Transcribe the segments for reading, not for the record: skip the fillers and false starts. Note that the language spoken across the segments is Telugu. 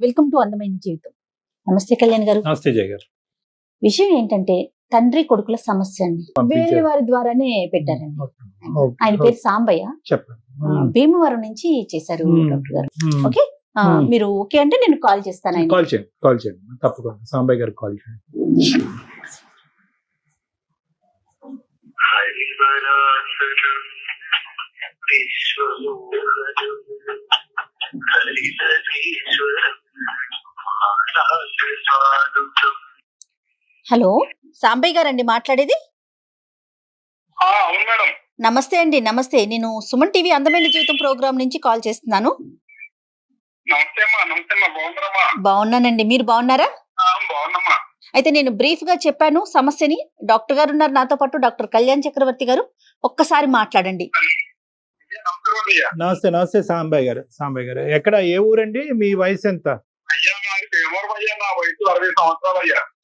వెల్కమ్ టు అందమైన జీవితం. నమస్తే కళ్యాణ్ గారు. నమస్తే జయ గారు. విషయం ఏంటంటే తండ్రి కొడుకుల సమస్య అండి. వేరే వారి ద్వారానే పెట్టారండి. ఆయన పేరు సాంబయ్య. చెప్పండి. భీమవరం నుంచి చేశారు డాక్టర్ గారు. ఓకే, మీరు ఓకే అంటే నేను కాల్ చేస్తాను. కాల్ చేయండి తప్పకుండా. సాంబయ్య గారికి కాల్ చేయండి. హలో, సాంబయ్య గారు అండి మాట్లాడేది? అవును మేడం. నమస్తే అండి. నమస్తే, నేను సుమన్ టీవీ అందమైన జీవితం ప్రోగ్రామ్ నుంచి కాల్ చేస్తున్నాను. బాగున్నానండి, మీరు బాగున్నారా? అయితే నేను బ్రీఫ్ గా చెప్పాను సమస్యని. డాక్టర్ గారు ఉన్నారు నాతో పాటు, డాక్టర్ కళ్యాణ్ చక్రవర్తి గారు. ఒక్కసారి మాట్లాడండి. నమస్తే సాంబయ్య గారు. ఎక్కడ, ఏ ఊరండి? మీ వయసు ఎంత?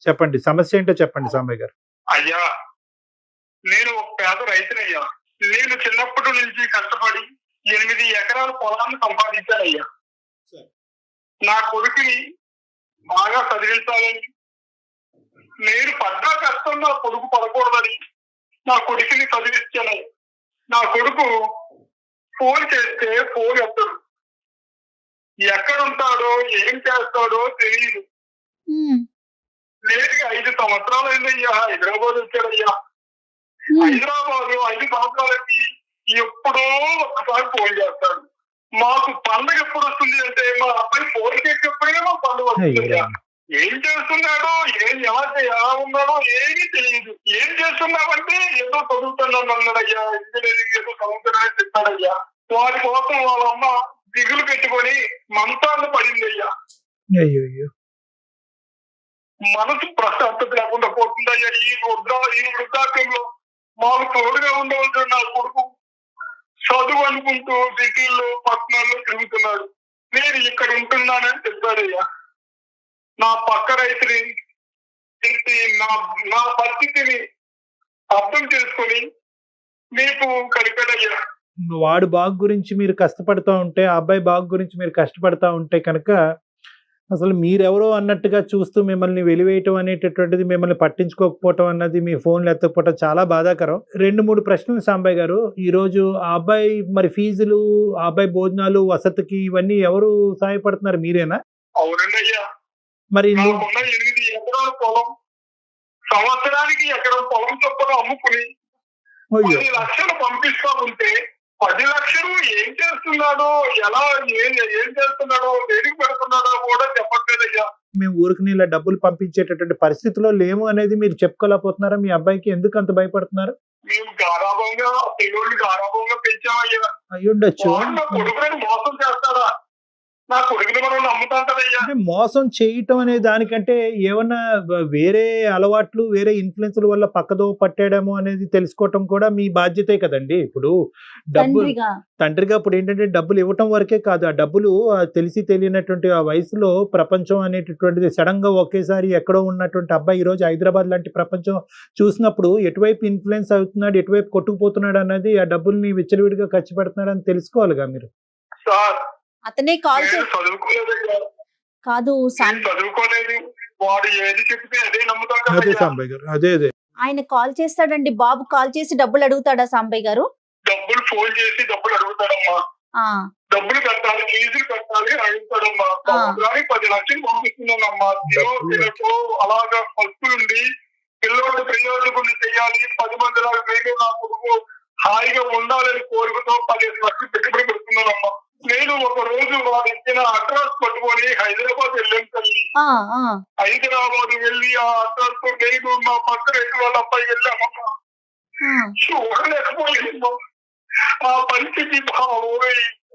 చెప్పండి, సమస్య ఏంటో చెప్పండి సాంబయ్య గారు. అయ్యా, నేను ఒక పేద రైతునయ్యా. నేను చిన్నప్పటి నుంచి కష్టపడి 8 ఎకరాల పొలాన్ని సంపాదించానయ్యా. నా కొడుకుని బాగా చదివించాలని, నేను పడ్డా కష్టం నా కొడుకు పడకూడదని నా కొడుకుని చదివించాను. నా కొడుకు ఫోన్ చేస్తే ఫోన్ ఎత్తడు. ఎక్కడుంటాడో ఏం చేస్తాడో తెలియదు. లేటుగా 5 సంవత్సరాలు అయిందయ్యా. హైదరాబాద్ వచ్చాడయ్యా. హైదరాబాద్ 5 సంవత్సరాలకి ఎప్పుడో ఒకసారి ఫోన్ చేస్తాడు. మాకు పండుగ ఎప్పుడు వస్తుంది అంటే మా అబ్బాయి ఫోన్ చేసేప్పుడే మా పండుగ వస్తుందయ్యా. ఏం చేస్తున్నాడో, ఎలా ఉన్నాడో ఏమీ తెలియదు. ఏం చేస్తున్నామంటే ఏదో చదువుతున్నాను అన్నాడయ్యా. ఇంజనీరింగ్ ఏదో చదువుతున్నాడని చెప్పాడయ్యా. వారి కోసం వాళ్ళ అమ్మ దిగులు పెట్టుకొని మంతాన్ని పడిందయ్యా. మనసు ప్రశాంతత లేకుండా పోతుందయ్యా. ఈ వృద్ధాప్యంలో మాకు తోడుగా ఉండవలసిన నా కొడుకు చదువు అనుకుంటూ సిటీల్లో పట్టణాల్లో తిరుగుతున్నాడు. నేను ఇక్కడ ఉంటున్నానని చెప్పాడయ్యా. నా పక్క రైతుని నా పరిస్థితిని అర్థం చేసుకుని మీకు కలిపాడయ్యా. వాడు బాగు గురించి మీరు కష్టపడతా ఉంటే, ఆ అబ్బాయి బాగు గురించి మీరు కష్టపడతా ఉంటే కనుక అసలు మీరెవరో అన్నట్టుగా చూస్తూ మిమ్మల్ని వెలివేయటం అనేటటువంటిది, మిమ్మల్ని పట్టించుకోకపోవటం అన్నది, మీ ఫోన్లు ఎత్తకపోవటం చాలా బాధాకరం. 2-3 ప్రశ్నలు సాంబయ్య గారు. ఈరోజు ఆ అబ్బాయి మరి ఫీజులు, ఆ అబ్బాయి భోజనాలు, వసతికి ఇవన్నీ ఎవరు సహాయపడుతున్నారు? మీరేనా? అవునండి అయ్యా. మరి 8 ఎకరాల పొలం, సంవత్సరానికి ఎకరం పొలం చొప్పున అమ్ముకుని 10 లక్షలు పంపిస్తా ఉంటే 10 లక్షలు ఏం చేస్తున్నాడో, ఎలా ఏం చేస్తున్నాడో, దేనికి పెడుతున్నాడో కూడా చెప్పట్లేదయ్యా. మేము ఊరికి ఇలా డబ్బులు పంపించేటటువంటి పరిస్థితిలో లేము అనేది మీరు చెప్పుకోలేకపోతున్నారా? మీ అబ్బాయికి ఎందుకు అంత భయపడుతున్నారు? మేము గారాభంగా పిల్లల్ని గారాభంగా పెంచామయ్యా. అయ్యుండొచ్చు. నా కొడుకుని మోసం చేస్తాడా? నా కొడుకుని మనం నమ్ముతాం కదయ్యా. మోసం చేయటం అనే దానికంటే ఏమన్నా వేరే అలవాట్లు, వేరే ఇన్ఫ్లుయెన్స్ల వల్ల పక్కదో పట్టాడేమో అనేది తెలుసుకోవటం కూడా మీ బాధ్యతే కదండి. ఇప్పుడు డబ్బులు తండ్రిగా ఇప్పుడు ఏంటంటే డబ్బులు ఇవ్వటం వరకే కాదు, ఆ డబ్బులు తెలిసి తెలియనటువంటి ఆ వయసులో ప్రపంచం అనేటటువంటిది సడన్ గా ఒకేసారి ఎక్కడో ఉన్నటువంటి అబ్బాయి ఈరోజు హైదరాబాద్ లాంటి ప్రపంచం చూసినప్పుడు ఎటువైపు ఇన్ఫ్లుయెన్స్ అవుతున్నాడు, ఎటువైపు కొట్టుకుపోతున్నాడు అన్నది, ఆ డబ్బుల్ని విచ్చలవిడిగా ఖర్చు పెడుతున్నాడు అని తెలుసుకోవాలిగా మీరు. అతనే కాల్ కాదు, చదువుకోలేదు. వాడు ఏది చెప్తే అదే నమ్ముతాడు. అదే సాంబయ్య గారు, అదే ఆయన కాల్ చేస్తాడండి. బాబు కాల్ చేసి డబ్బులు అడుగుతాడా సాంబయ్య గారు? డబ్బులు ఫోన్ చేసి డబ్బులు అడుగుతాడమ్మా. డబ్బులు కట్టాలి, ఫీజులు కట్టాలి అడుగుతాడమ్మా. 10 లక్షలు పంపిస్తున్నానమ్మా. తినకు అలాగా ఫస్ట్ నుండి పిల్లలు ప్రయోజకులు చేయాలి. 10 మంది లాగా నా కొడుకు హాయిగా ఉండాలని కోరికతో 15 లక్షలు పెట్టుబడి పెడుతున్నానమ్మా. నేను ఒక రోజు వాడు ఇచ్చిన అడ్రస్ పట్టుకొని హైదరాబాద్ వెళ్ళాను తల్లి. హైదరాబాద్ వెళ్ళి ఆ అడ్రస్ తో నేను మా పక్క రైతు వాళ్ళ అబ్బాయి వెళ్ళామమ్మా. చూడలేకపోయిందమ్మా. ఆ పరిస్థితి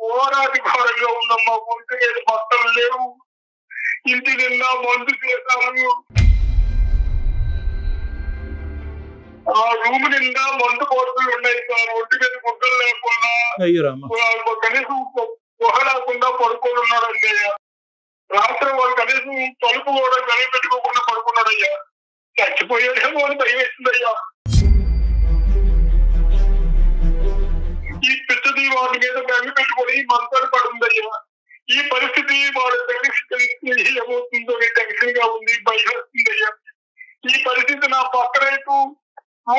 ఓరాది భారంగా ఉందమ్మా. ఒంటి బట్టలు లేవు, ఇంటి నిండా మందు చేశాను. ఆ రూమ్ నిండా మందు బాటలు ఉన్నాయి సార్. ఒంటి మీద గుడ్డలు లేకుండా కనీసం గుహ లేకుండా పడుకొని ఉన్నాడండి అయ్యా. రాత్రి వాడు కనీసం తలుపు కూడా కనిపెట్టుకోకుండా పడుకున్నాడయ్యా. చచ్చిపోయాడేమో అని భయం వేసిందయ్యా. ఈ పిచ్చది వాడి మీద బెంగ పెట్టుకుని మంతాలు పడుందయ్యా. ఈ పరిస్థితి వాడు తెలిసి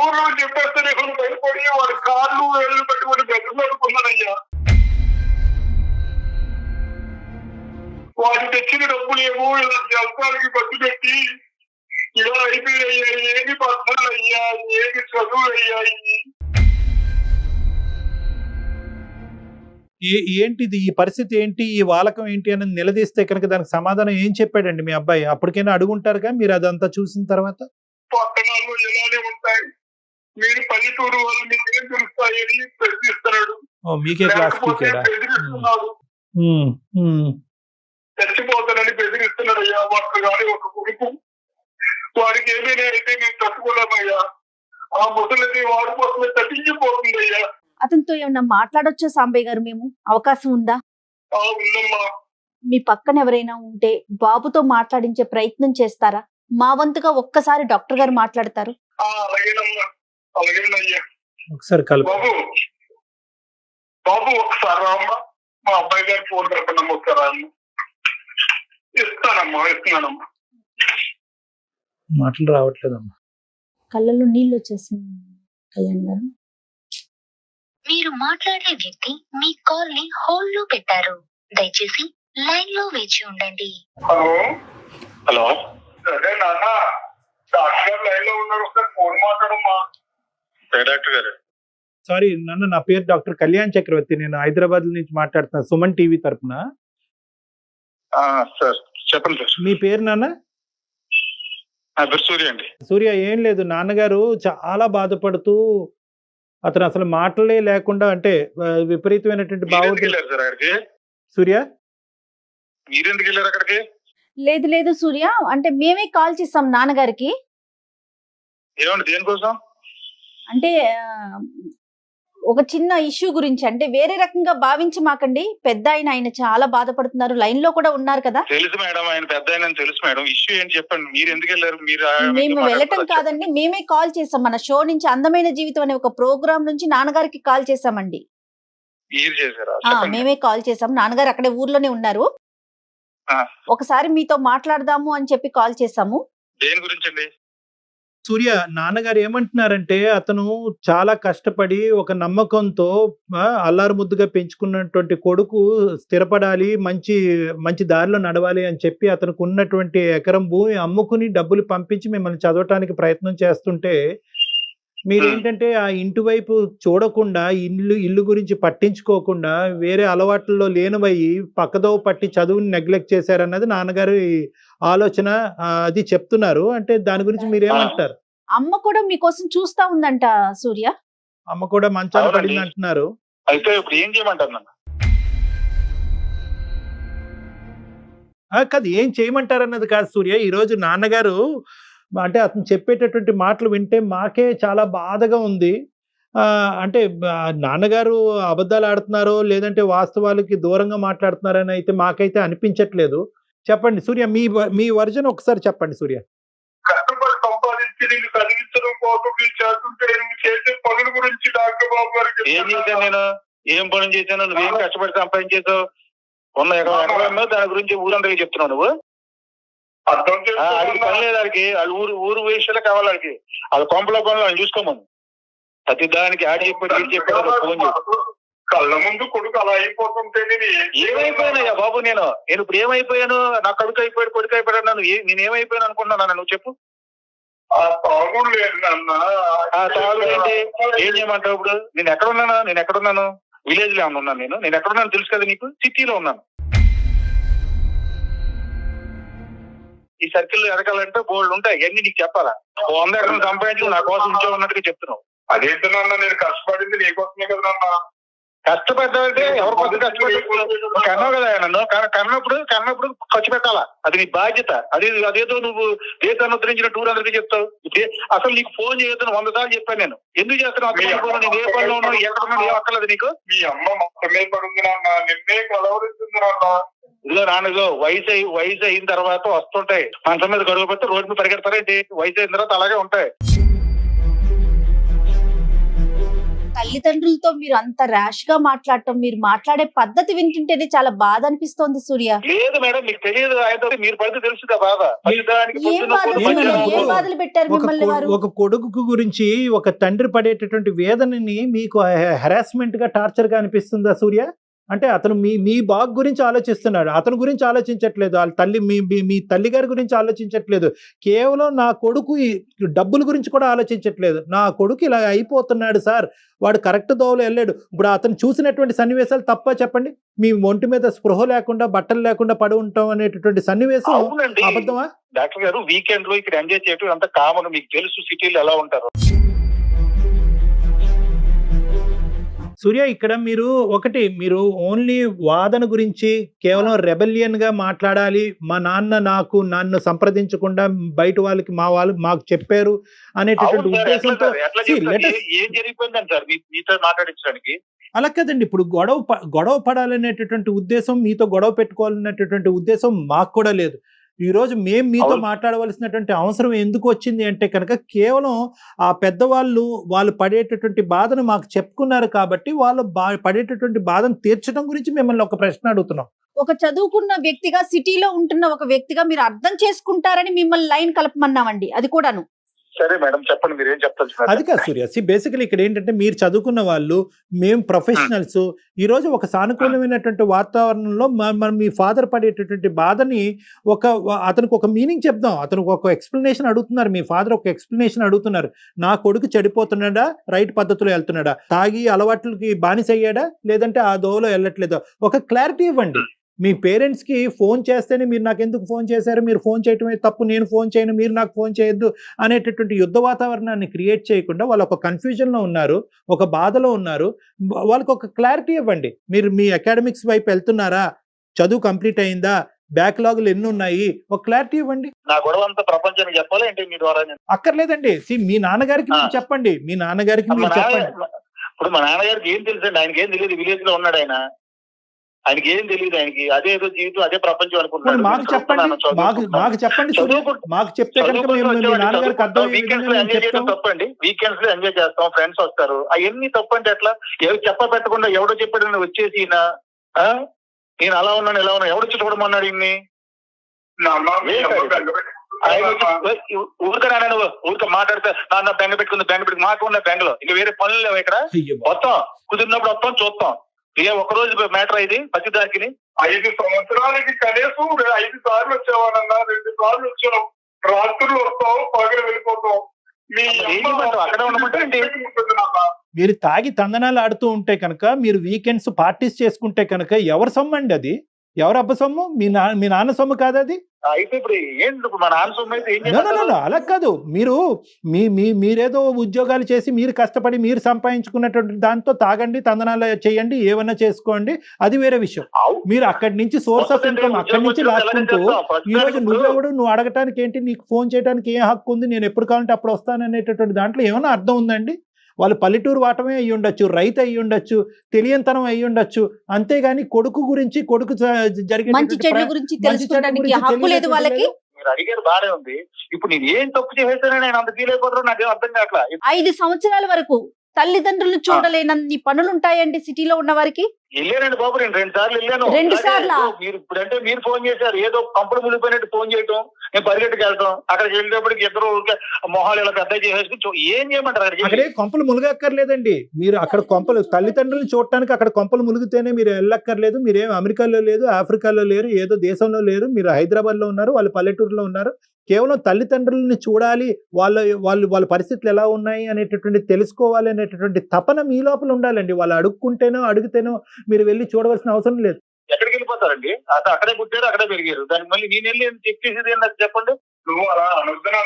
ఊర్లో చెప్పేస్తే నేను భయపడి వాడి కాళ్ళు వేళ్ళు పెట్టుకుని బెదిరిపోతున్నానయ్యా. వాడు తెచ్చిన డబ్బులు ఏమో ఇలా జలసాలకి ఖర్చు పెట్టి ఇలా అయిపోయాయ్యా. ఏది పద్ధతులు అయ్యా, ఏది చదువులు అయ్యాయి. ఏంటిది ఈ పరిస్థితి ఏంటి, ఈ వాలకం ఏంటి అని నిలదీస్తే కనుక దానికి సమాధానం ఏం చెప్పాడండి మీ అబ్బాయి? అప్పటికైనా అడుగుంటారుగా మీరు అదంతా చూసిన తర్వాత. పట్టణాల్లో ఇలానే ఉంటాయి, మీరు పల్లెటూరు వాళ్ళు మీకు ఏం తెలుస్తాయని ప్రశ్నిస్తున్నాడు. మీకే క్లాస్ బెదిరిస్తున్నాడు, చచ్చిపోతానని బెదిరిస్తున్నాడు అయ్యా. ఒక్క గాని ఒక కొడుకు, వాడికి ఏమైనా అయితే మేము తట్టుకోలేమయ్యా. ఆ ముసలిది వాడి కోసమే తగ్గించిపోతుంది అయ్యా. అతనితో ఏమన్నా మాట్లాడొచ్చా సాంబయ్య గారు? మేము అవకాశం ఉందా? ఉందమ్మా. మీ పక్కన ఎవరైనా ఉంటే బాబుతో మాట్లాడించే ప్రయత్నం చేస్తారా? మా వంతుగా ఒక్కసారి డాక్టర్ గారు మాట్లాడతారు. అలాగేనమ్మా, అలాగేనయ్యా. ఒకసారి బాబు బాబు ఒకసారి రామ్మా. మా అబ్బాయి గారి ఫోన్ పెట్టనమ్మా, ఒకసారి రామ్మా. ఇస్తున్నానమ్మా. మాటలు రావట్లేదమ్మా, కళ్ళలో నీళ్ళు వచ్చేసింది. కళ్యాణ్ గారు, మీరు మాట్లాడే వ్యక్తి మీ కాల్ ని హోల్డ్ లో పెట్టారు. దయచేసి లైన్ లో వేచి ఉండండి. హలో. సరే నాన్న, డాక్టర్ గారు లైన్ లో ఉన్నారు, ఒకసారి ఫోన్ మాట్లాడమ్మా. డాక్టర్ గారు. సారీ నాన్న, నా పేరు డాక్టర్ కళ్యాణ్ చక్రవర్తి. నేను హైదరాబాద్ నుంచి మాట్లాడుతున్నా, సుమన్ టీవీ తరఫున. సార్ చెప్పండి సార్. మీ పేరు నాన్న? సూర్య అండి. సూర్య, ఏం లేదు, నాన్నగారు చాలా బాధపడుతూ అతను అసలు మాటలే లేకుండా, అంటే విపరీతమైనటువంటి భావోద్వేగం. సూర్య, మీరెందుకు వెళ్ళారు అక్కడికి? లేదు సూర్య, అంటే మేమే కాల్ చేసాం నాన్నగారికి. ఏమండి, దేనికోసం? అంటే ఒక చిన్న ఇష్యూ గురించి, అంటే వేరే రకంగా భావించి మాకండి. పెద్ద ఆయన చాలా బాధపడుతున్నారు, లైన్ లో కూడా ఉన్నారు కదా. తెలుసు మేడం, ఆయన పెద్ద ఆయన తెలుసు మేడం. ఇష్యూ ఏంటి చెప్పండి. మీరు ఎందుకు వెళ్ళారు? మేము వెళ్ళటం కాదండి, మేమే కాల్ చేసాం. మన షో నుంచి అందమైన జీవితం అనే ఒక ప్రోగ్రామ్ నుంచి నాన్నగారికి కాల్ చేసామండి. మీరు చేశారా? మేమే కాల్ చేసాం. నాన్నగారు అక్కడే ఊర్లోనే ఉన్నారు. ఒకసారి మీతో మాట్లాడదాము అని చెప్పి కాల్ చేసాము. దేని గురించి అండి? సూర్య, నాన్నగారు ఏమంటున్నారంటే, అతను చాలా కష్టపడి ఒక నమ్మకంతో అల్లారు ముద్దుగా పెంచుకున్నటువంటి కొడుకు స్థిరపడాలి, మంచి దారిలో నడవాలి అని చెప్పి అతనికి ఉన్నటువంటి ఎకరం భూమి అమ్ముకుని డబ్బులు పంపించి మిమ్మల్ని చదవటానికి ప్రయత్నం చేస్తుంటే, మీరేంటంటే ఆ ఇంటి వైపు చూడకుండా, ఇల్లు గురించి పట్టించుకోకుండా వేరే అలవాట్లలో లేనివయ్యి పక్కదో పట్టి చదువుని నెగ్లెక్ట్ చేశారన్నది నాన్నగారి ఆలోచన. అది చెప్తున్నారు. అంటే దాని గురించి మీరేమంటారు? అమ్మ కూడా మీకోసం చూస్తా ఉందంట సూర్య. అమ్మ కూడా మంచాన పడింది అంటున్నారు. అయితే ఇప్పుడు ఏం చేయమంటారు? కాదు, ఏం చేయమంటారన్నది కాదు సూర్య. ఈరోజు నాన్నగారు అంటే అతను చెప్పేటటువంటి మాటలు వింటే మాకే చాలా బాధగా ఉంది. అంటే నాన్నగారు అబద్ధాలు ఆడుతున్నారో లేదంటే వాస్తవాలకి దూరంగా మాట్లాడుతున్నారని అయితే మాకైతే అనిపించట్లేదు. చెప్పండి సూర్య, మీ వర్జన్ ఒకసారి చెప్పండి సూర్య. కష్టపడి సంపాదించి నేను చదివించడం కోసం మీరు చేస్తుంటే చేసే పనుల గురించి డాక్టర్ బాబు గారికి ఏం చేశాను? నేను ఏం పనులు చేశాను? నువ్వేం కష్టపడి సంపాదించేసావు? ఉన్న ఎకరం దాని గురించి ఊరందరికీ చెప్తున్నావు నువ్వు. అర్థం చేసుకోవాలి. పని లేదు వాడికి, వాళ్ళు ఊరు విషయాలే కావాలి వాడికి. వాళ్ళు కొంపలో పనులు వాళ్ళు చూసుకోమని ప్రతి దానికి ఆడి చెప్పాడు ఫోన్ చేసి. కళ్ళ ముందు కొడుకు అలా అయిపోతుంటే ఏమైపోయానయ్యా బాబు? నేను ఇప్పుడు ఏమైపోయాను? నా కొడుకు అయిపోయాడు అన్నాను. నేనేమైపోయాను అనుకుంటున్నాను? నువ్వు చెప్పు. తాగుడు ఏంటి? ఏం చేయమంటావు ఇప్పుడు? నేను ఎక్కడున్నాను? విలేజ్ లో ఉన్నాను. నేను ఎక్కడున్నాను తెలుసు కదా నీకు. సిటీలో ఉన్నాను. ఈ సర్కిల్ ఎదగాలంటే బోల్డ్ ఉంటాయి, ఇవన్నీ నీకు చెప్పాలా? 100 ఎకరం సంపాదించి నా కోసం ఇంట్లో ఉన్నట్టుగా చెప్తున్నావు. అదేంటన్నా, నేను కష్టపడింది నీకోసమే కదా నాన్న. కష్టపడ్డావంటే ఎవరి కోసం కష్టపడి కన్నావు కదా నన్ను. కన్నప్పుడు ఖర్చు పెట్టాలా, అది నీ బాధ్యత. అదేదో నువ్వు దేశాన్ని ఉద్ధరించిన టూర్ అందరికీ చెప్తావు. అసలు నీకు ఫోన్ చేయొద్దని 100 సార్లు చెప్పాను నేను. ఎందుకు చేస్తున్నావు? నేను ఏ పనిలో ఉన్నాను, ఎక్కడ ఏం అక్కర్లేదు నీకు. మీ అమ్మ మొత్తమే పడుంది నాన్న, నిన్నే కలవరిస్తుంది నాన్న. ఇదిగో నాన్నగో, వయసు అయిన తర్వాత వస్తుంటాయి. మంచం మీద గడువు పెడితే రోడ్డు మీద పరిగెడతారేంటి? వయసు అయిన తర్వాత అలాగే ఉంటాయి. తల్లిదండ్రులతో మీరు అంత ర్యాష్ గా మాట్లాడటం, మీరు మాట్లాడే పద్ధతి వింటుంటేనే చాలా బాధ అనిపిస్తోంది సూర్య. లేదు మేడం, మీకు తెలియదు, ఆయన మీరు పడితే తెలుసుగా బాధ. ఏం బాధలు పెట్టారు మిమ్మల్ని వారు? ఒక కొడుకు గురించి ఒక తండ్రి పడేటటువంటి వేదనని మీకు హెరాస్మెంట్ గా, టార్చర్ గా అనిపిస్తుందా సూర్య? అంటే అతను మీ బాగ్ గురించి ఆలోచిస్తున్నాడు, అతని గురించి ఆలోచించట్లేదు, వాళ్ళ తల్లి మీ తల్లి గారి గురించి ఆలోచించట్లేదు, కేవలం నా కొడుకు డబ్బుల గురించి కూడా ఆలోచించట్లేదు. నా కొడుకు ఇలా అయిపోతున్నాడు సార్, వాడు కరెక్ట్ దోవలో వెళ్ళాడు. ఇప్పుడు అతను చూసినటువంటి సన్నివేశాలు తప్ప చెప్పండి? మీ ఒంటి మీద స్పృహ లేకుండా, బట్టలు లేకుండా పడి ఉంటాం అనేటటువంటి సన్నివేశం అబద్ధమా? డాక్టర్ గారు, వీకెండ్ లో ఇక్కడ ఎంజాయ్ చేయడం అంత కామన్, మీకు తెలుసు సిటీలో ఎలా ఉంటారు. సూర్య, ఇక్కడ మీరు ఓన్లీ వాదన గురించి కేవలం రెబెలియన్ గా మాట్లాడాలి, మా నాన్న నన్ను సంప్రదించకుండా బయట వాళ్ళకి మాకు చెప్పారు అనేటటువంటి ఉద్దేశంతో ఏం జరిగిపోయిందని సార్ మీతో మాట్లాడించడానికి? అలా కదండి. ఇప్పుడు గొడవ పడాలనేటటువంటి ఉద్దేశం, మీతో గొడవ పెట్టుకోవాలనేటటువంటి ఉద్దేశం మాకు కూడా లేదు. ఈ రోజు మేము మీతో మాట్లాడవలసినటువంటి అవసరం ఎందుకు వచ్చింది అంటే కనుక, కేవలం ఆ పెద్దవాళ్ళు వాళ్ళు పడేటటువంటి బాధను మాకు చెప్పుకున్నారు కాబట్టి వాళ్ళు పడేటటువంటి బాధను తీర్చడం గురించి మిమ్మల్ని ఒక ప్రశ్న అడుగుతున్నాం. ఒక చదువుకున్న వ్యక్తిగా, సిటీలో ఉంటున్న ఒక వ్యక్తిగా మీరు అర్థం చేసుకుంటారని మిమ్మల్ని లైన్ కలపమన్నామండి. అది కూడాను. సరే మేడం, చెప్పండి, మీరు ఏం చెప్తారు? అది కాదు సూర్య, బేసికలీ ఇక్కడ ఏంటంటే, మీరు చదువుకున్న వాళ్ళు, మేము ప్రొఫెషనల్స్. ఈ రోజు ఒక సానుకూలమైనటువంటి వాతావరణంలో మీ ఫాదర్ పడేటటువంటి బాధని అతనికి ఒక మీనింగ్ చెప్దాం. అతనికి ఒక ఎక్స్ప్లెనేషన్ అడుగుతున్నారు, మీ ఫాదర్ ఒక ఎక్స్ప్లెనేషన్ అడుగుతున్నారు. నా కొడుకు చెడిపోతున్నాడా, రైట్ పద్ధతిలో వెళ్తున్నాడా, తాగి అలవాట్లకి బానిస అయ్యాడా, లేదంటే ఆ దోవలో వెళ్ళట్లేదా, ఒక క్లారిటీ ఇవ్వండి. మీ పేరెంట్స్కి ఫోన్ చేస్తేనే మీరు నాకు ఎందుకు ఫోన్ చేశారు, మీరు ఫోన్ చేయటమే తప్పు, నేను ఫోన్ చేయను, మీరు నాకు ఫోన్ చేయొద్దు అనేటటువంటి యుద్ధ వాతావరణాన్ని క్రియేట్ చేయకుండా, వాళ్ళు ఒక కన్ఫ్యూజన్లో ఉన్నారు, ఒక బాధలో ఉన్నారు, వాళ్ళకి ఒక క్లారిటీ ఇవ్వండి. మీరు మీ అకాడమిక్స్ వైపు వెళ్తున్నారా, చదువు కంప్లీట్ అయిందా, బ్యాక్లాగులు ఎన్ని ఉన్నాయి, ఒక క్లారిటీ ఇవ్వండి. నా గొడవ అంతా ప్రపంచానికి చెప్పాలి అంటే మీ ద్వారా? అక్కర్లేదండి. మీ నాన్నగారికి మీరు చెప్పండి, మీ నాన్నగారికి మీరు చెప్పండి. ఇప్పుడు మా నాన్నగారికి ఏం తెలుసండి? ఆయనకి ఏం తెలియదు, విలేజ్ లో ఉన్నాడు ఆయనకి ఏం తెలియదు. ఆయనకి అదేదో జీవితం, అదే ప్రపంచం అనుకుంటున్నాడు. మాకు చెప్పండి, మాకు చెప్తే వీకెండ్స్ లో ఎంజాయ్ చేయడం తప్పండి. వీకెండ్స్ లో ఎంజాయ్ చేస్తాం, ఫ్రెండ్స్ వస్తారు, అవన్నీ తప్పంటే ఎట్లా? ఎవరు పెట్టకుండా ఎవడో చెప్పాడు వచ్చేసి నేను అలా ఉన్నాను ఇలా ఉన్నాను, ఎవడు చూడమన్నాడు ఇన్ని? ఊరికే మాట్లాడితే నాన్న బెంగ పెట్టుకుంది మాకు ఉన్న బెంగలో ఇంకా వేరే పనులు లేవు ఇక్కడ. వస్తాం, కుదిరినప్పుడు వస్తాం, చూస్తాం. ఒక రోజు మ్యాటర్ ఇది. ప్రతిదానికి 5 సంవత్సరాలకి కనీసం 5 సార్లు వచ్చేవాడన్నా, 2 సార్లు వచ్చాం. రాత్రులు వస్తాం, పగలు వెళ్ళిపోతాం. అక్కడ ఉండమంటే మీరు తాగి తందనాలు ఆడుతూ ఉంటే కనుక, మీరు వీకెండ్స్ పార్టీస్ చేసుకుంటే కనుక ఎవరి సొమ్ము అండి అది? ఎవరు అబ్బ సొమ్ము? మీ నాన్న సొమ్ము కాదు అది. అయితే ఇప్పుడు ఏంటి, మా నాన్న సొమ్ము అయితే అలా కాదు. మీరేదో ఉద్యోగాలు చేసి, మీరు కష్టపడి మీరు సంపాదించుకున్నటువంటి దాంతో తాగండి, తందనాలు చేయండి, ఏమన్నా చేసుకోండి, అది వేరే విషయం. మీరు అక్కడి నుంచి సోర్స్ ఆఫ్ ఇన్కమ్ అక్కడి నుంచి లాక్కుంటూ, ఈ రోజు నువ్వు అడగటానికి ఏంటి, నీకు ఫోన్ చేయడానికి ఏం హక్కు ఉంది, నేను ఎప్పుడు కావాలంటే అప్పుడు వస్తాను అనేటటువంటి దాంట్లో ఏమైనా అర్థం ఉందండి? వాళ్ళు పల్లెటూరు వాటమే అయ్యి ఉండొచ్చు, రైతు అయ్యి ఉండొచ్చు, తెలియనితనం అయ్యి ఉండొచ్చు, అంతేగాని కొడుకు గురించి, కొడుకు జరిగే మంచి చెడ్ల గురించి తెలుసుకోవడానికి హక్కు లేదు వాళ్ళకి. మీరు అడిగారు బాగానే ఉంది. ఇప్పుడు నేను ఏం తప్పు చేసేసానని నేను అంత ఫీల్ అయిపోతారో నాకేం అర్థం కావట్లా. 5 సంవత్సరాల వరకు తల్లిదండ్రులు చూడలేనన్ని పనులు ఉంటాయండి సిటీలో ఉన్న వారికి. వెళ్ళానండి బాబు, నేను 2 సార్లు వెళ్ళాను. 2 సార్లు మీరు ఇప్పుడంటే మీరు ఫోన్ చేశారు, ఏదో కంపెనీ మునిగిపోయినట్టు ఫోన్ చేయటం, నేను పరిగెట్టుకు వెళ్తాం. అక్కడికి వెళ్ళేటప్పటికి ఇద్దరు మొహాలు ఇలా పెద్ద చేసేసుకుని ఏం చేయమంటారు? అక్కడే కొంపలు మునగక్కర్లేదండి. మీరు అక్కడ కొంపలు, తల్లిదండ్రులు చూడటానికి అక్కడ కొంపలు మునిగితేనే మీరు వెళ్ళక్కర్లేదు. మీరేం అమెరికాలో లేదు, ఆఫ్రికాలో లేరు, ఏదో దేశంలో లేరు, మీరు హైదరాబాద్ లో ఉన్నారు, వాళ్ళు పల్లెటూరులో ఉన్నారు. కేవలం తల్లిదండ్రులని చూడాలి, వాళ్ళ పరిస్థితులు ఎలా ఉన్నాయి అనేటటువంటి తెలుసుకోవాలి అనేటటువంటి తపన మీ లోపల ఉండాలండి. వాళ్ళు అడిగితేనో మీరు వెళ్ళి చూడవలసిన అవసరం లేదు. ఎక్కడికి వెళ్ళిపోతారండి? అక్కడే పుట్టారు, అక్కడే పెరిగారు. దానికి మళ్ళీ నేను వెళ్ళి చెక్ చేసేది నాకు చెప్పండి. నువ్వు అలా అనుకున్నా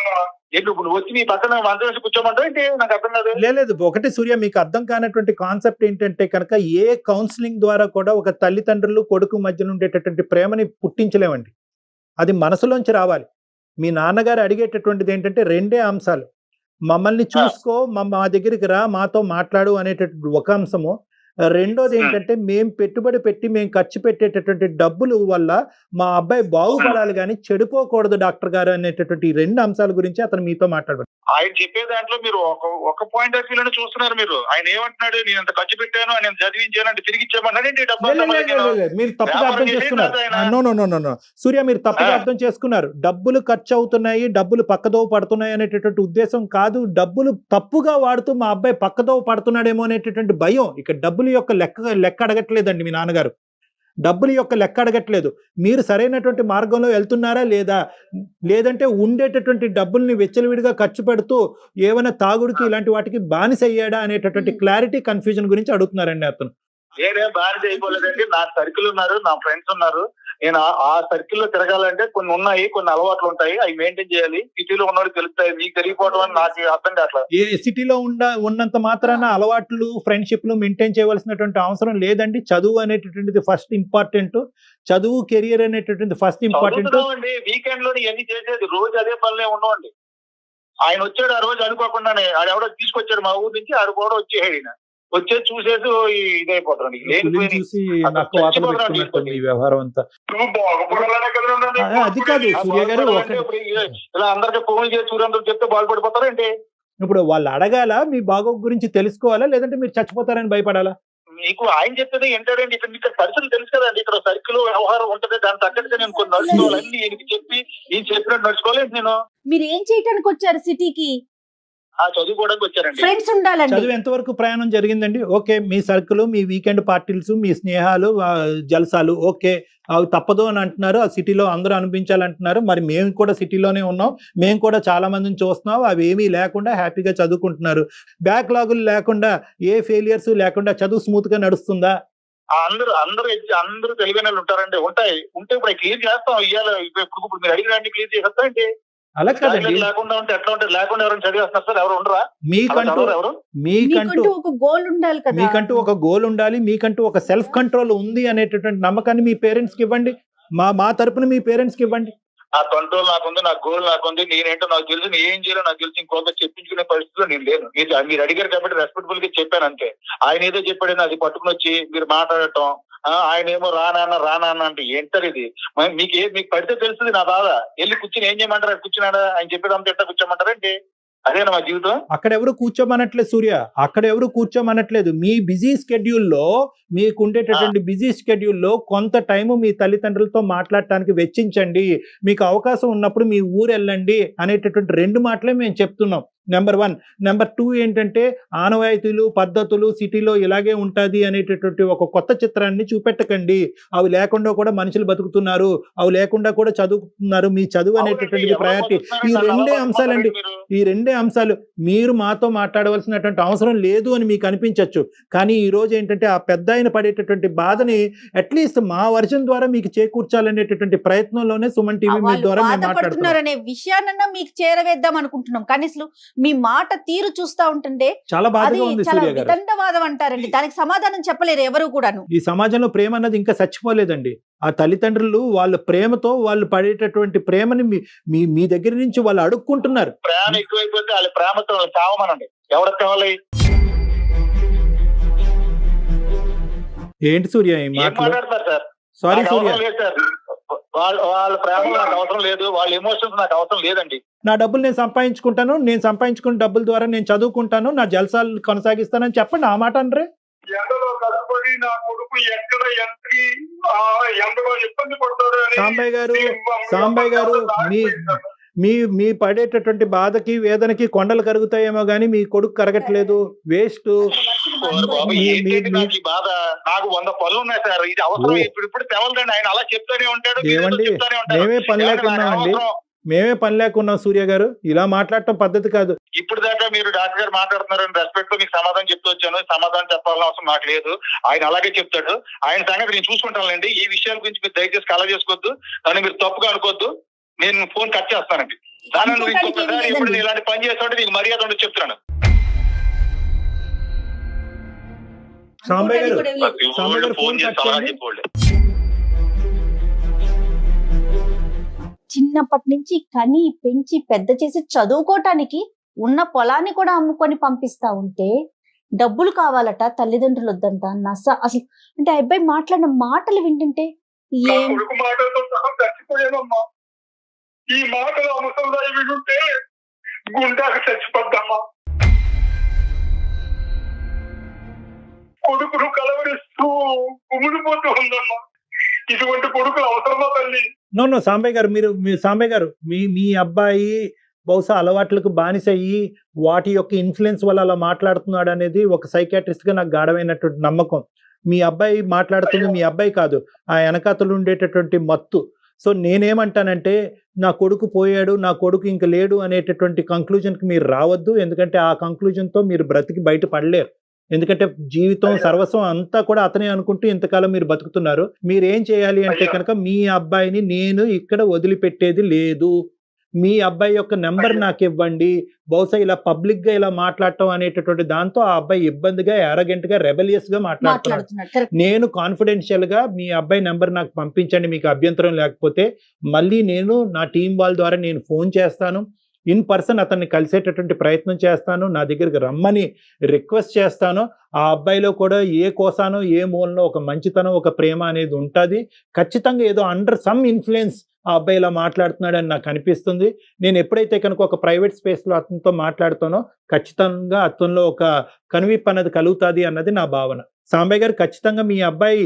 నువ్వు వచ్చి మీ పక్కన మంచి కూర్చోమంటావు ఏంటి? నాకు అర్థం కాదు. లేదు, ఒకటి సూర్య, మీకు అర్థం కానటువంటి కాన్సెప్ట్ ఏంటంటే కనుక, ఏ కౌన్సిలింగ్ ద్వారా కూడా ఒక తల్లిదండ్రులు కొడుకు మధ్య ఉండేటటువంటి ప్రేమని పుట్టించలేమండి. అది మనసులోంచి రావాలి. మీ నాన్నగారు అడిగేటటువంటిది ఏంటంటే 2 అంశాలు. మమ్మల్ని చూసుకో, మా దగ్గరికి రా, మాతో మాట్లాడు అనేటటువంటి ఒక అంశము. రెండోది ఏంటంటే మేము పెట్టుబడి పెట్టి మేము ఖర్చు పెట్టేటటువంటి డబ్బులు వల్ల మా అబ్బాయి బాగుపడాలి కానీ చెడిపోకూడదు డాక్టర్ గారు అనేటటువంటి ఈ 2 అంశాల గురించి అతను మీతో మాట్లాడారు. ఆయన చెప్పే దాంట్లో మీరు ఒక పాయింట్ ఆఫ్ వ్యూలోనే చూస్తున్నారు. మీరు ఆయన ఏమంటున్నాడు, నేను అంత ఖర్చు పెట్టాను, ఆయన చదివించాను అంటే తిరిగి ఇచ్చామన్నాడండి మీరు తప్పుగా అర్థం చేసుకున్నారు. నో సూర్య, మీరు తప్పుగా అర్థం చేసుకున్నారు. డబ్బులు ఖర్చు అవుతున్నాయి, డబ్బులు పక్కదోవ పడుతున్నాయి అనేటటువంటి ఉద్దేశం కాదు. డబ్బులు తప్పుగా వాడుతూ మా అబ్బాయి పక్కదోవ పడుతున్నాడేమో అనేటటువంటి భయం. ఇక డబ్బులు యొక్క లెక్క అడగట్లేదండి మీ నాన్నగారు. డబ్బుల యొక్క లెక్క అడగట్లేదు. మీరు సరైనటువంటి మార్గంలో వెళ్తున్నారా లేదా, లేదంటే ఉండేటటువంటి డబ్బుల్ని వెచ్చలవిడిగా ఖర్చు పెడుతూ ఏమైనా తాగుడికి ఇలాంటి వాటికి బానిస అయ్యాడా అనేటటువంటి క్లారిటీ కన్ఫ్యూజన్ గురించి అడుగుతున్నారండి అతను. నేనే బానిస అయిపోలేదండి. నా సర్కిల్ ఉన్నారు, నా ఫ్రెండ్స్ ఉన్నారు. నేను ఆ సర్కిల్ లో తిరగాలంటే కొన్ని ఉన్నాయి, కొన్ని అలవాట్లు ఉంటాయి, అవి మెయింటైన్ చేయాలి. సిటీలో ఉన్నవాడికి తెలుస్తాయి, మీకు తెలియకపోవడం అని నాకు అర్థం కావట్లేదు. ఏ సిటీలో ఉన్నంత మాత్రాన అలవాట్లు ఫ్రెండ్షిప్లు మెయింటైన్ చేయవలసినటువంటి అవసరం లేదండి. చదువు అనేటటువంటిది ఫస్ట్ ఇంపార్టెంట్. చదువు కెరియర్ అనేటటువంటి ఫస్ట్ ఇంపార్టెంట్ అండి. వీకెండ్ లోని ఎన్ని చేసేది, రోజు అదే పనులే ఉండవండి. ఆయన వచ్చాడు ఆ రోజు అనుకోకుండానే, ఆడెవడో తీసుకొచ్చాడు మా ఊరు నుంచి, ఆడు కూడా వచ్చేది వచ్చేది చూసేసి ఇదైపోతాడు. వ్యవహారం అంతా అది కాదు సూర్య గారు. ఇలా అందరికి ఫోన్ చేసి సూర్యంతో చెప్తే బాగుపడిపోతారంటే ఇప్పుడు వాళ్ళు అడగాల, మీ బాగోగు గురించి తెలుసుకోవాలా, లేదంటే మీరు చచ్చిపోతారని భయపడాలా? మీకు ఆయన చెప్పేది ఏంటంటే ఇక్కడ పరిస్థితులు తెలుసు కదండి. ఇక్కడ సర్కిల్ వ్యవహారం ఉంటది, దాని తగ్గట్టుగా నేను కొన్ని నడుచుకోవాలి. అన్ని ఈయనకి చెప్పి ఈయన చెప్పినట్టు నడుచుకోలేదు. నేను మీరు ఏం చేయడానికి వచ్చారు సిటీకి? చదువుకోవడానికి వచ్చారండి. ఫ్రెండ్స్ ఉండాలండి. చదువు ఎంతవరకు ప్రయాణం జరిగిందండి? ఓకే, మీ సర్కిల్, మీ వీకెండ్ పార్టీలు, మీ స్నేహాలు, జల్సాలు ఓకే, అవి తప్పదు అని అంటున్నారు. ఆ సిటీలో అందరూ అనిపించాలంటున్నారు. మరి మేము కూడా సిటీలోనే ఉన్నాం, మేము కూడా చాలా మందిని చూస్తున్నాం. అవి ఏమీ లేకుండా హ్యాపీగా చదువుకుంటున్నారు. బ్యాక్లాగులు లేకుండా, ఏ ఫెయిలియర్స్ లేకుండా చదువు స్మూత్ గా నడుస్తుందా? అందరూ తెలివైన వాళ్ళు ఉంటారండి. ఉంటే ఇప్పుడు క్లియర్ చేస్తాం. ఇవాళ ఇప్పుడు మీరు అడిగిన క్లియర్ చేసేస్తా అంటే అలా కదండి. లేకుండా ఉంటే ఎట్లా ఉంటుంది? లేకుండా ఎవరైనా చదివేస్తున్నారు సార్, ఎవరు ఉండరా? మీకంటూ ఒక గోల్ ఉండాలి కదా. మీకంటూ ఒక గోల్ ఉండాలి, మీకంటూ ఒక సెల్ఫ్ కంట్రోల్ ఉంది అనేటటువంటి నమ్మకాన్ని మీ పేరెంట్స్ కి ఇవ్వండి. మా తరపున మీ పేరెంట్స్ కి ఇవ్వండి. ఆ కంట్రోల్ నాకుంది, నా గోల్ నాకుంది, నేనేంటో నాకు తెలుసు, నేను ఏం చేయాలో నాకు తెలుసు. ఇంకొక చెప్పించుకునే పరిస్థితిలో నేను లేను. మీరు అడిగారు కాబట్టి రెస్పెక్టబుల్ గా చెప్పాను అంతే. ఆయన ఏదో చెప్పాడని అది పట్టుకుని వచ్చి మీరు మాట్లాడటం, ఆయన ఏమో రానా అంటే ఏంటారు ఇది? మీకు పడితే తెలుస్తుంది నా బాధ. వెళ్ళి కూర్చుని ఏం చేయమంటారు? కూర్చున్నాడా? ఆయన చెప్పేదంతా ఎట్లా కూర్చోమంటారంటే అదేనా మా జీవితం? అక్కడ ఎవరు కూర్చోమనట్లేదు సూర్య, అక్కడ ఎవరు కూర్చోమనట్లేదు. మీ బిజీ స్కెడ్యూల్లో, మీకుండేటటువంటి బిజీ స్కెడ్యూల్లో కొంత టైము మీ తల్లిదండ్రులతో మాట్లాడటానికి వెచ్చించండి. మీకు అవకాశం ఉన్నప్పుడు మీ ఊరు వెళ్ళండి అనేటటువంటి 2 మాటలే మేము చెప్తున్నాం. నెంబర్ 1. నెంబర్ 2 ఏంటంటే ఆనవాయితీలు, పద్ధతులు సిటీలో ఇలాగే ఉంటుంది అనేటటువంటి ఒక కొత్త చిత్రాన్ని చూపెట్టకండి. అవి లేకుండా కూడా మనుషులు బతుకుతున్నారు, అవి లేకుండా కూడా చదువుతున్నారు. మీ చదువు అనేటటువంటి ప్రయారిటీ. ఈ 2 అంశాలండి, ఈ 2 అంశాలు. మీరు మాతో మాట్లాడవలసినటువంటి అవసరం లేదు అని మీకు అనిపించవచ్చు, కానీ ఈ రోజు ఏంటంటే ఆ పెద్ద ఆయన పడేటటువంటి బాధని అట్లీస్ట్ మా వర్జన్ ద్వారా మీకు చేకూర్చాలనేటటువంటి ప్రయత్నంలోనే సుమన్ టీవీ మీ ద్వారా బాధపడుతున్నారనే విషయాన్న మీకు చేరవేద్దాం అనుకుంటున్నాం. కానీ అసలు మీ మాట తీరు చూస్తా ఉంటుంటే చాలా బాధగా ఉంది సూర్య గారు. వితండవాదం అంటారండి, దానికి సమాధానం చెప్పలేరు ఎవరు కూడాను. ఈ సమాజంలో ప్రేమ అన్నది ఇంకా చచ్చిపోలేదండి. ఆ తల్లిదండ్రులు వాళ్ళ ప్రేమతో వాళ్ళు పడేటటువంటి ప్రేమని మీ దగ్గర నుంచి వాళ్ళు అడుక్కుంటున్నారు. ప్రేమ ఎక్కువైపోతే వాళ్ళ ప్రేమతో చావమనండి. ఎవరికి కావాలి? ఏంటి సూర్య మాట్లాడతారు సార్? సారీ సూర్య, వాళ్ళ ప్రేమ నాకు అవసరం లేదు, వాళ్ళ ఎమోషన్స్ నాకు అవసరం లేదండి. నా డబ్బులు నేను సంపాదించుకున్న డబ్బుల ద్వారా నేను చదువుకుంటాను, నా జల్సాలు కొనసాగిస్తానని చెప్పండి. ఆ మాట అనరే. ఎండలో కష్టపడి నా కొడుకు ఎక్కడ ఎండలో ఇబ్బంది పడతాడు. సాంబయ్య గారు మీ పడేటటువంటి బాధకి వేదనకి కొండలు కరుగుతాయేమో గానీ మీ కొడుకు కరగట్లేదు. వేస్ట్. బాధ నాకు 100 పనులు ఉన్నాయి సార్. ఇది అవసరం ఇప్పుడు తెవలదండి. ఆయన అలా చెప్తానే ఉంటాడు. ఏమండి, మేమే పని లేకున్నాం సూర్య గారు. ఇలా మాట్లాడటం పద్ధతి కాదు. ఇప్పుడు దాకా మీరు డాక్టర్ గారు మాట్లాడుతున్నారని రెస్పెక్ట్ తో మీకు సమాధానం చెప్తూ వచ్చాను. సమాధానం చెప్పాల్సిన అవసరం నాకు లేదు. ఆయన అలాగే చెప్తాడు. ఆయన సంగతి నేను చూసుకుంటానండి. ఈ విషయాల గురించి మీరు దయచేసి కలవ చేసుకోవద్దు, దాన్ని మీరు తప్పుగా అనుకోవద్దు. నేను ఫోన్ కట్ చేస్తానండి. దాని ఇంకొకసారి ఇప్పుడు ఇలాంటి పని చేస్తుంటే నీకు మర్యాద ఉండదు చెప్తున్నాను. సాంబయ్య గారు ఫోన్ చేస్తాను. చిన్నప్పటి నుంచి కని పెంచి పెద్ద చేసి చదువుకోవటానికి ఉన్న పొలాన్ని కూడా అమ్ముకొని పంపిస్తా ఉంటే డబ్బులు కావాలట, తల్లిదండ్రులు వద్దంట. అసలు అంటే ఆ అబ్బాయి మాట్లాడిన మాటలు వింటుంటే నా ఏం కొడుకు మాటలతో సహా చచ్చిపోయానమ్మా. ఈ మాటలు అవసరం వింటుంటే గుండాకి చచ్చిపోద్దమ్మా. కొడుకును కలవరిస్తూ కుమిడిపోతూ ఉందమ్మా. ఇటువంటి కొడుకులు అవసరమా తల్లి? నో సాంబయ్య గారు, సాంబయ్య గారు, మీ అబ్బాయి బహుశా అలవాట్లకు బానిసయ్యి వాటి యొక్క ఇన్ఫ్లుయెన్స్ వల్ల అలా మాట్లాడుతున్నాడు అనేది ఒక సైకాట్రిస్ట్ గా నాకు గాఢమైనటువంటి నమ్మకం. మీ అబ్బాయి మాట్లాడుతుంది మీ అబ్బాయి కాదు, ఆ వెనకాతలు ఉండేటటువంటి మత్తు. సో నేనేమంటానంటే, నా కొడుకు పోయాడు, నా కొడుకు ఇంక లేడు అనేటటువంటి కంక్లూజన్కి మీరు రావద్దు. ఎందుకంటే ఆ కంక్లూజన్తో మీరు బ్రతికి బయట పడలేరు. ఎందుకంటే జీవితం సర్వస్వం అంతా కూడా అతనే అనుకుంటూ ఇంతకాలం మీరు బతుకుతున్నారు. మీరేం చేయాలి అంటే కనుక, మీ అబ్బాయిని నేను ఇక్కడ వదిలిపెట్టేది లేదు, మీ అబ్బాయి యొక్క నెంబర్ నాకు ఇవ్వండి. బహుశా ఇలా పబ్లిక్ గా ఇలా మాట్లాడటం అనేటటువంటి దాంతో ఆ అబ్బాయి ఇబ్బందిగా, అరగెంట్ గా, రెబెలియస్ గా మాట్లాడుతున్నాడు. నేను కాన్ఫిడెన్షియల్ గా మీ అబ్బాయి నెంబర్ నాకు పంపించండి, మీకు అభ్యంతరం లేకపోతే మళ్ళీ నేను నా టీం వాళ్ళ ద్వారా నేను ఫోన్ చేస్తాను, ఇన్ పర్సన్ అతన్ని కలిసేటటువంటి ప్రయత్నం చేస్తాను, నా దగ్గరికి రమ్మని రిక్వెస్ట్ చేస్తాను. ఆ అబ్బాయిలో కూడా ఏ కోసానో ఏ మూలనో ఒక మంచితనం, ఒక ప్రేమ అనేది ఉంటుంది. ఖచ్చితంగా ఏదో అండర్ సమ్ ఇన్ఫ్లుయెన్స్ ఆ అబ్బాయి ఇలా మాట్లాడుతున్నాడని నాకు అనిపిస్తుంది. నేను ఎప్పుడైతే కనుక ఒక ప్రైవేట్ స్పేస్లో అతనితో మాట్లాడుతానో ఖచ్చితంగా అతనిలో ఒక కనువిప్పు అన్నది కలుగుతుంది అన్నది నా భావన. సాంబయ్య గారు, ఖచ్చితంగా మీ అబ్బాయి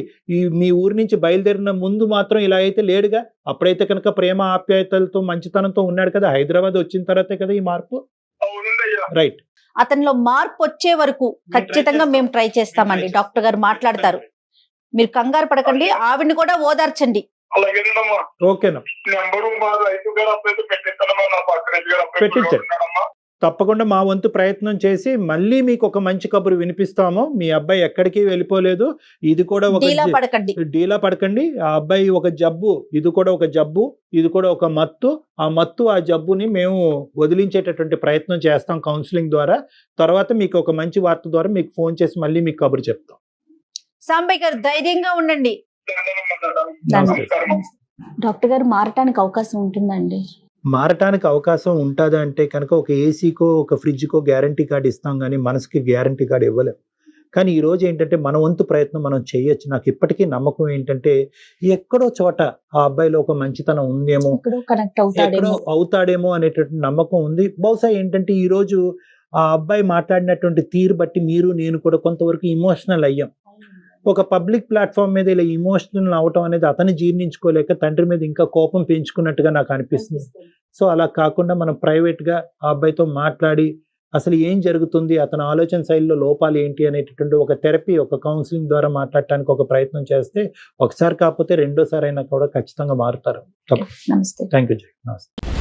మీ ఊరి నుంచి బయలుదేరిన ముందు మాత్రం ఇలా అయితే లేడుగా. అప్పుడైతే కనుక ప్రేమ ఆప్యాయతలతో మంచితనంతో ఉన్నాడు కదా. హైదరాబాద్ వచ్చిన తర్వాతే కదా ఈ మార్పు. రైట్. అతనిలో మార్పు వచ్చే వరకు ఖచ్చితంగా మేము ట్రై చేస్తామండి. డాక్టర్ గారు మాట్లాడతారు, మీరు కంగారు పడకండి, ఆవిడని కూడా ఓదార్చండి. ఓకేనా? పెట్టించండి. తప్పకుండా మా వంతు ప్రయత్నం చేసి మళ్ళీ మీకు ఒక మంచి కబురు వినిపిస్తాము. మీ అబ్బాయి ఎక్కడికి వెళ్ళిపోలేదు. ఇది కూడా ఒక డీలా పడకండి. ఆ అబ్బాయి ఒక జబ్బు, ఇది కూడా ఒక జబ్బు, ఇది కూడా ఒక మత్తు. ఆ మత్తు, ఆ జబ్బుని మేము వదిలించేటటువంటి ప్రయత్నం చేస్తాం కౌన్సిలింగ్ ద్వారా. తర్వాత మీకు ఒక మంచి వార్త ద్వారా మీకు ఫోన్ చేసి మళ్ళీ మీకు కబురు చెప్తాం. సాంబయ్య గారు, ధైర్యంగా ఉండండి. డాక్టర్ గారు, మారటానికి అవకాశం ఉంటుందండి? మారటానికి అవకాశం ఉంటుంది అంటే కనుక ఒక ఏసీకో ఒక ఫ్రిడ్జ్కో గ్యారంటీ కార్డు ఇస్తాం, కానీ మనసుకి గ్యారంటీ కార్డు ఇవ్వలేం. కానీ ఈరోజు ఏంటంటే మన వంతు ప్రయత్నం మనం చేయొచ్చు. నాకు ఇప్పటికీ నమ్మకం ఏంటంటే, ఎక్కడో చోట ఆ అబ్బాయిలో ఒక మంచితనం ఉందేమో, ఎక్కడో అవుతాడేమో అనేటటువంటి నమ్మకం ఉంది. బహుశా ఏంటంటే ఈరోజు ఆ అబ్బాయి మాట్లాడినటువంటి తీరు బట్టి మీరు నేను కూడా కొంతవరకు ఇమోషనల్ అయ్యాం. ఒక పబ్లిక్ ప్లాట్ఫామ్ మీద ఇలా ఇమోషనల్ అవటం అనేది అతను జీర్ణించుకోలేక తండ్రి మీద ఇంకా కోపం పెంచుకున్నట్టుగా నాకు అనిపిస్తుంది. సో అలా కాకుండా మనం ప్రైవేట్గా ఆ అబ్బాయితో మాట్లాడి అసలు ఏం జరుగుతుంది, అతని ఆలోచన శైలిలో లోపాలు ఏంటి అనేటటువంటి ఒక థెరపీ, ఒక కౌన్సిలింగ్ ద్వారా మాట్లాడటానికి ఒక ప్రయత్నం చేస్తే ఒకసారి కాకపోతే రెండోసారి అయినా కూడా ఖచ్చితంగా మారుతారు. నమస్తే. Thank you. నమస్తే.